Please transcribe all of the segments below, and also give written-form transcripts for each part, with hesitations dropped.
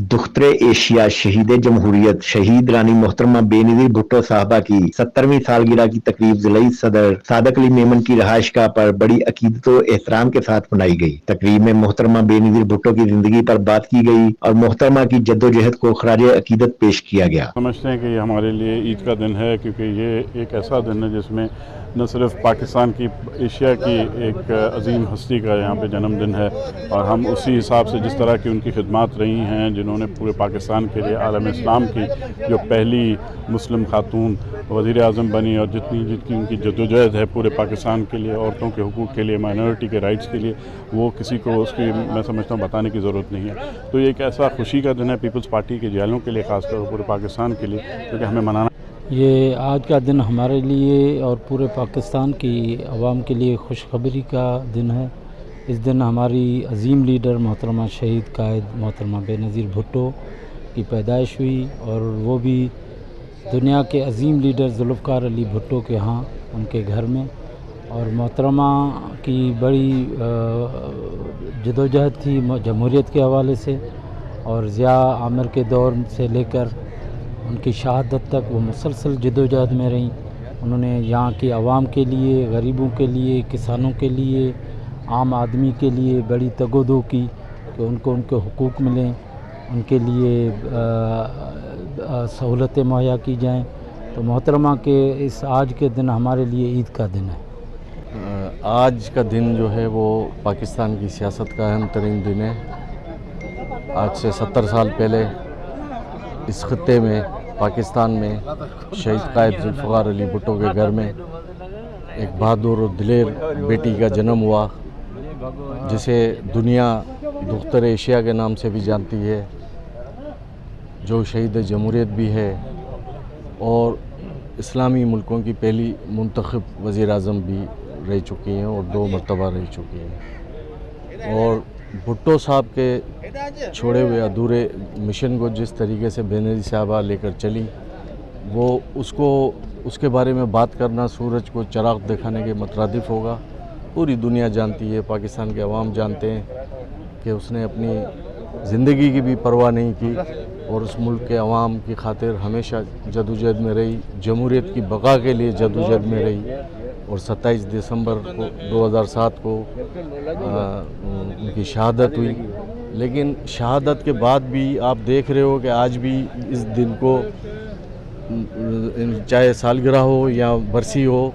दुख्तर Asia शहीद जमहूरियत शहीद रानी मोहतरमा बेनज़ीर भुट्टो साहबा की 70वीं सालगिरह की तकरीब ज़िला सदर सादक अली मेमन की रहायशगाह पर बड़ी अकीदत और एहतराम के साथ मनाई गई। तकरीब में मोहतरमा बेनज़ीर भुट्टो की जिंदगी पर बात की गई और मोहतरमा की जद्दोजहद को खराज अकीदत पेश किया गया। समझते हैं कि ये हमारे लिए ईद का दिन है, क्योंकि ये एक ऐसा दिन है जिसमें न सिर्फ पाकिस्तान की, एशिया की एक अजीम हस्ती का यहाँ पे जन्मदिन है, और हम उसी हिसाब से जिस तरह की उनकी खिदमत रही हैं, जिन्होंने पूरे पाकिस्तान के लिए आलम इस्लाम की जो पहली मुस्लिम खातून वज़ीर आज़म बनी, और जितनी उनकी जद्दोजहद है पूरे पाकिस्तान के लिए, औरतों के हुकूक़ के लिए, माइनॉरिटी के राइट्स के लिए, वो किसी को उसकी मैं समझता हूँ बताने की ज़रूरत नहीं है। तो ये एक ऐसा खुशी का दिन है पीपल्स पार्टी के जैलों के लिए, ख़ासकर पूरे पाकिस्तान के लिए, क्योंकि हमें मनाना। ये आज का दिन हमारे लिए और पूरे पाकिस्तान की आवाम के लिए खुशखबरी का दिन है। इस दिन हमारी अजीम लीडर मोहतरमा शहीद कायद मोहतरमा बेनज़ीर भुट्टो की पैदाइश हुई, और वो भी दुनिया के अजीम लीडर ज़ुल्फ़िकार अली भुट्टो के यहाँ उनके घर में। और मोहतरमा की बड़ी जदोजहद थी जमहूरियत के हवाले से, और ज़िया आमिर के दौर से लेकर उनकी शहादत तक वो मुसलसल जदोजहद में रहीं। उन्होंने यहाँ की आवाम के लिए, गरीबों के लिए, किसानों के लिए, आम आदमी के लिए बड़ी तगोदो की कि उनको उनके हुकूक मिलें, उनके लिए सहूलतें मुहैया की जाएं। तो मोहतरमा के इस आज के दिन हमारे लिए ईद का दिन है। आज का दिन जो है वो पाकिस्तान की सियासत का अहम तरीन दिन है। आज से 70 साल पहले इस खत्ते में, पाकिस्तान में, शहीद कायद ज़ुल्फ़िकार अली भुट्टो के घर में एक बहादुर और दिलेर बेटी का जन्म हुआ, जिसे दुनिया दुख्तर एशिया के नाम से भी जानती है, जो शहीद जमहूरियत भी है और इस्लामी मुल्कों की पहली मुंतखब वज़ीर आज़म भी रह चुकी हैं और 2 मरतबा रह चुकी हैं। और भुट्टो साहब के छोड़े हुए अधूरे मिशन को जिस तरीके से बेनज़ीर साहबा लेकर चली, वो उसके बारे में बात करना सूरज को चराग दिखाने के मुतरादिफ होगा। पूरी दुनिया जानती है, पाकिस्तान के अवाम जानते हैं कि उसने अपनी ज़िंदगी की भी परवाह नहीं की और उस मुल्क के अवाम की खातिर हमेशा जदोजहद में रही, जमहूरियत की बका के लिए जदोजहद में रही। और 27 दिसंबर को 2007 को उनकी शहादत हुई। लेकिन शहादत के बाद भी आप देख रहे हो कि आज भी इस दिन को, चाहे सालगिरह हो या बरसी हो,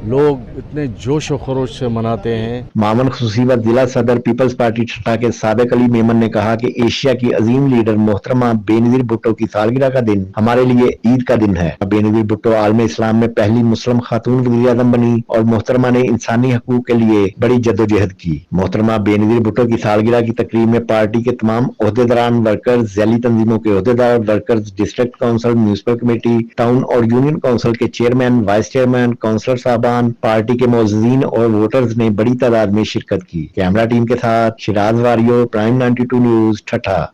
लोग इतने जोश व खरोश से मनाते हैं। मामन खुसूसी व जिला सदर पीपल्स पार्टी छठा के सादक अली मेमन ने कहा कि एशिया की अजीम लीडर मोहतरमा बेनज़ीर भुट्टो की सालगिरह का दिन हमारे लिए ईद का दिन है। बेनज़ीर भुट्टो आलम इस्लाम में पहली मुस्लिम खातून वज़ीर आज़म बनी और मोहतरमा ने इंसानी हकूक के लिए बड़ी जद्दोजहद की। मोहतरमा बेनज़ीर भुट्टो की सालगिरह की तकरीब में पार्टी के तमाम ओहदेदारान, वर्कर्स, जैली तंजीमों के ओहदेदार, workers, district council, municipal committee, town और यूनियन काउंसिल के चेयरमैन, वाइस चेयरमैन, काउंसलर साहबान, पार्टी के मौजूदीन और वोटर्स ने बड़ी तादाद में शिरकत की। कैमरा टीम के साथ शिराज वारियो, प्राइम 92 न्यूज़, ठठा।